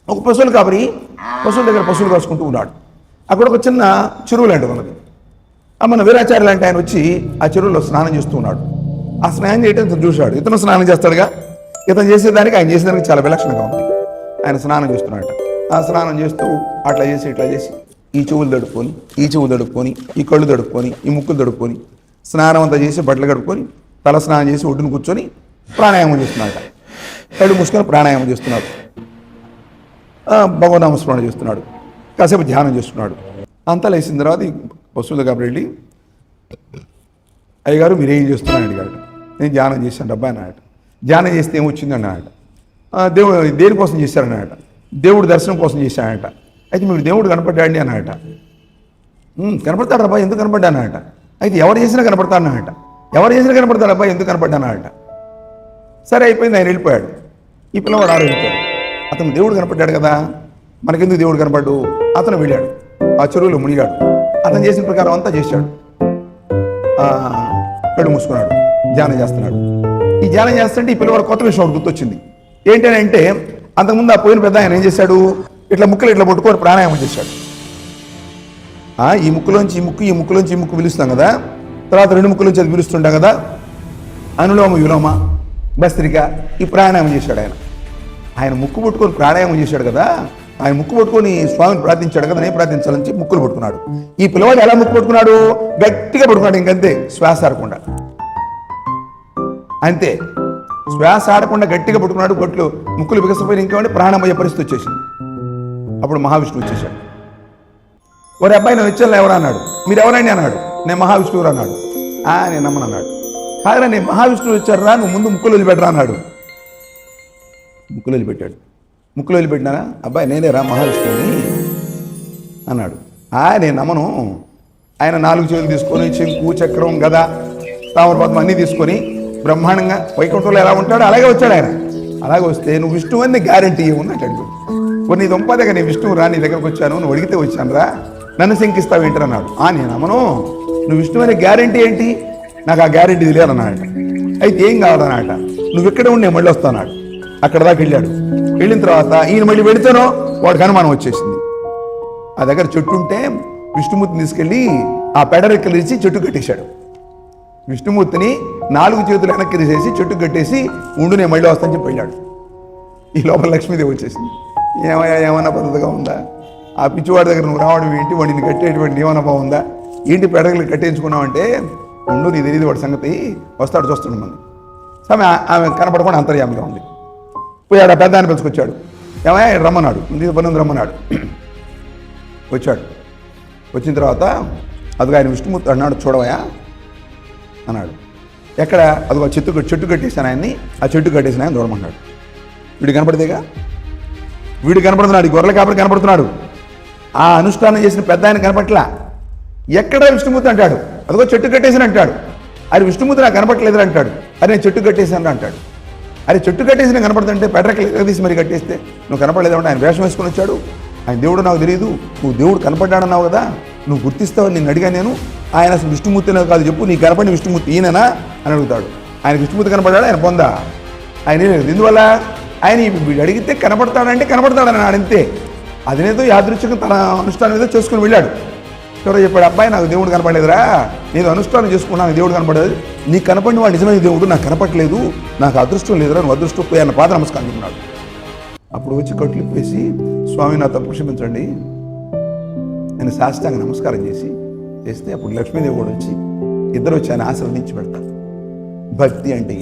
ఒక పశువుల కాబరి పశువుల దగ్గర పశువులు కాసుకుంటూ ఉన్నాడు. అక్కడ ఒక చిన్న చెరువు లాంటిది ఉన్నది. మన వీరాచార్య లాంటి ఆయన వచ్చి ఆ చెరువులో స్నానం చేస్తూ ఉన్నాడు. ఆ స్నానం చేయడం ఇతను చూశాడు. ఇతను స్నానం చేస్తాడుగా, ఇతను చేసేదానికి ఆయన చేసేదానికి చాలా విలక్షణంగా ఉంది. ఆయన స్నానం చేస్తున్నాడట. ఆ స్నానం చేస్తూ అట్లా చేసి ఇట్లా చేసి ఈ చెవులు తడుపుకొని, ఈ చెవులు తడుపుకొని, ఈ కళ్ళు తడుపుకొని, ఈ ముక్కులు తడుపుకొని, స్నానం అంతా చేసి బట్టలు కడుక్కొని తల స్నానం చేసి ఒడ్డును కూర్చొని ప్రాణాయామం చేస్తున్నాడట. కళ్ళు మూసుకొని ప్రాణాయామం చేస్తున్నాడు. భగవన్నామస్మరణ చేస్తున్నాడు. కాసేపు ధ్యానం చేస్తున్నాడు. అంతా లేచిన తర్వాత ఈ పశువులు కాబట్టి వెళ్ళి, అయ్యగారు మీరేం చేస్తున్నారని అడిగాడు. నేను ధ్యానం చేశాను అబ్బాయి అన్నాడు. ధ్యానం చేస్తే ఏమొచ్చింది అన్నాడట. దేనికోసం చేశారన్నాడట. దేవుడు దర్శనం కోసం చేశాడట. అయితే మీరు దేవుడు కనపడ్డాడని అన్నాడట. కనపడతాడు అబ్బాయి, ఎందుకు కనపడ్డానట. అయితే ఎవరు చేసినా కనపడతానట. ఎవరు చేసినా కనపడతాడు అబ్బాయి, ఎందుకు కనపడ్డానట. సరే అయిపోయింది, ఆయన వెళ్ళిపోయాడు. ఈ పిల్లవాడు ఆరు వెళ్ళిపోయాడు. అతను దేవుడు కనపడ్డాడు కదా, మనకెందుకు దేవుడు కనపడ్డు. అతను వెళ్ళాడు, ఆ చెరువులో మునిగాడు. అతను చేసిన ప్రకారం అంతా చేశాడు. కళ్ళు మూసుకున్నాడు, ధ్యానం చేస్తున్నాడు. ఈ ధ్యానం చేస్తుంటే ఈ పిల్లవాడు కొత్త విషయం ఒకటి గుర్తొచ్చింది. ఏంటంటే అంతకుముందు ఆ పోయిన పెద్ద ఆయన ఏం చేశాడు, ఇట్లా ముక్కలు ఇట్లా పట్టుకొని ప్రాణాయామం చేశాడు. ఈ ముక్కులోంచి ఈ ముక్కు, ఈ ముక్కులోంచి ఈ ముక్కు పిలుస్తాం కదా, తర్వాత రెండు ముక్కులోంచి అది పిలుస్తుంటాం కదా, అనులోమ విలోమ భస్త్రిక, ఈ ప్రాణాయామం చేశాడు ఆయన. ఆయన ముక్కు పట్టుకొని ప్రాణాయామం చేశాడు కదా, ఆయన ముక్కు పట్టుకొని స్వామిని ప్రార్థించాడు కదా, నేను ప్రార్థించాలని చెప్పి ముక్కులు పట్టుకున్నాడు. ఈ పిల్లవాడు ఎలా ముక్కు పట్టుకున్నాడు, గట్టిగా పట్టుకున్నాడు. ఇంకంతే, శ్వాస ఆడకుండా, అంతే శ్వాస ఆడకుండా గట్టిగా పట్టుకున్నాడు. గొట్లు ముక్కులు బిగసిపోయిన ఇంకేమంటే ప్రాణమయ్యే పరిస్థితి వచ్చేసింది. అప్పుడు మహావిష్ణువు వచ్చేసాడు. ఒరే అబ్బాయి నేను వచ్చాను ఎవరు అన్నాడు. మీరు ఎవరండి అన్నాడు. నేను మహావిష్ణువు అన్నాడు. నేను నమ్మనన్నాడు. కాదురా నేను మహావిష్ణువు వచ్చారా, నువ్వు ముందు ముక్కులు వదిలిపెట్టరా అన్నాడు. ముక్కులు వదిలిపెట్టాడు. ముక్కులు వదిలిపెట్టినారా, అబ్బాయి నేనేరా మహావిష్ణువుని అన్నాడు. నేను నమ్మను. ఆయన 4 చేతులు తీసుకొని శంకు చక్రం గద తామరపద్మం అన్నీ తీసుకొని బ్రహ్మాండంగా వైకుంఠంలో ఎలా ఉంటాడో అలాగే వచ్చాడు ఆయన. అలాగే వస్తే నువ్వు విష్ణువు అని గ్యారంటీ ఉన్నట్టు. కొన్ని దొంపదగా నేను విష్ణువు రా, నీ దగ్గరకు వచ్చాను, నువ్వు అడిగితే వచ్చాను రా, నన్ను శంకిస్తావు ఏంటన్నాడు. నేను నమ్మను, నువ్వు విష్ణువు అనే గ్యారంటీ ఏంటి, నాకు ఆ గ్యారంటీ తెలియాలన్నాడట. అయితే ఏం కావాలన్నాడట, నువ్వు ఇక్కడే ఉండి నేను మళ్ళీ వస్తాన్నాడు. అక్కడ దాకా వెళ్ళాడు. వెళ్ళిన తర్వాత ఈయన మళ్ళీ వెళితేనో వాడికి అనుమానం వచ్చేసింది. ఆ దగ్గర చెట్టు ఉంటే విష్ణుమూర్తిని తీసుకెళ్ళి ఆ పెడరెక్కలు ఇచ్చి చెట్టు కట్టేశాడు. విష్ణుమూర్తిని 4 చేతులు వెనక్కి తీసేసి చెట్టు కట్టేసి ఉండు నేను మళ్ళీ వస్తాను చెప్పి వెళ్ళాడు. ఈ లోపల లక్ష్మీదేవి వచ్చేసింది. ఏమన్నా పద్ధతిగా ఉందా, ఆ పిచ్చివాడి దగ్గర నువ్వు రావడం ఏంటి, వాడిని కట్టేటువంటి ఏమన్నా బాగుందా, ఏంటి పెడగలు కట్టించుకున్నావంటే, ఉండు నీ తెలియదు వాడి సంగతి, వస్తాడు చూస్తున్నాడు. మనం ఆమె కనపడకుండా అంతర్యామిగా ఉంది. పోయాడు, ఆ పెద్ద ఆయన పిలుచుకొచ్చాడు. ఏమయ్యా రమ్మన్నాడు, పని రమ్మన్నాడు. వచ్చాడు. వచ్చిన తర్వాత అదిగో ఆయన విష్ణుమూర్తి అన్నాడు, చూడవయా అన్నాడు. ఎక్కడ, అదిగో చెట్టు కట్టేసాను ఆయన్ని, ఆ చెట్టు కట్టేసిన ఆయన చూడమన్నాడు. వీడు కనపడితేగా, వీడు కనపడుతున్నాడు, ఈ గొర్రెల కాబట్టి కనపడుతున్నాడు. ఆ అనుష్ఠానం చేసిన పెద్ద ఆయన కనపట్లా. ఎక్కడ విష్ణుమూర్తి అంటాడు, అదిగో చెట్టు కట్టేసాను అంటాడు. అది విష్ణుమూర్తి నాకు కనపట్లేదు అంటాడు. అరే నేను చెట్టు కట్టేసాను అంటాడు. అరే చెట్టు కట్టేసి నేను కనపడుతుంటే పెట్రకి తీసి మరి కట్టేస్తే నువ్వు కనపడలేదంటే ఆయన వేషం వేసుకొని వచ్చాడు. ఆయన దేవుడు నాకు తెలియదు, నువ్వు దేవుడు కనపడ్డాడన్నావు కదా, నువ్వు గుర్తిస్తావని నేను అడిగా. నేను ఆయన అసలు విష్ణుమూర్తినే కాదు చెప్పు, నీ కనపడిన విష్ణుమూర్తి ఈయననా అని అడుగుతాడు. ఆయన విష్ణుమూర్తి కనపడ్డాడు, ఆయన పొందా ఆయన ఎందువల్ల, ఆయన వీడు అడిగితే కనపడతాడంటే కనపడతాడని అంతే. అదినేదో యాదృచ్ఛికం తన అనుష్ఠానం ఏదో చేసుకుని వెళ్ళాడు. ఎవరో చెప్పాడు, అబ్బాయి నాకు దేవుడు కనపడలేదురా, నేను అనుష్ఠానం చేసుకున్నాను, దేవుడు కనపడలేదు, నీకు కనపడిన వాడు నిజమైన దేవుడు, నాకు కనపడలేదు, నాకు అదృష్టం లేదురా, నువ్వు అదృష్టం పోయి అన్న పాద నమస్కారం చెప్పినాడు. అప్పుడు వచ్చి కట్లు వేసి, స్వామి నా తప్పు క్షమించండి నేను సాష్టాంగ నమస్కారం చేస్తే అప్పుడు లక్ష్మీదేవి కూడా వచ్చి ఇద్దరు వచ్చి ఆయన ఆశీర్వదించి పెడతారు. భక్తి అంటే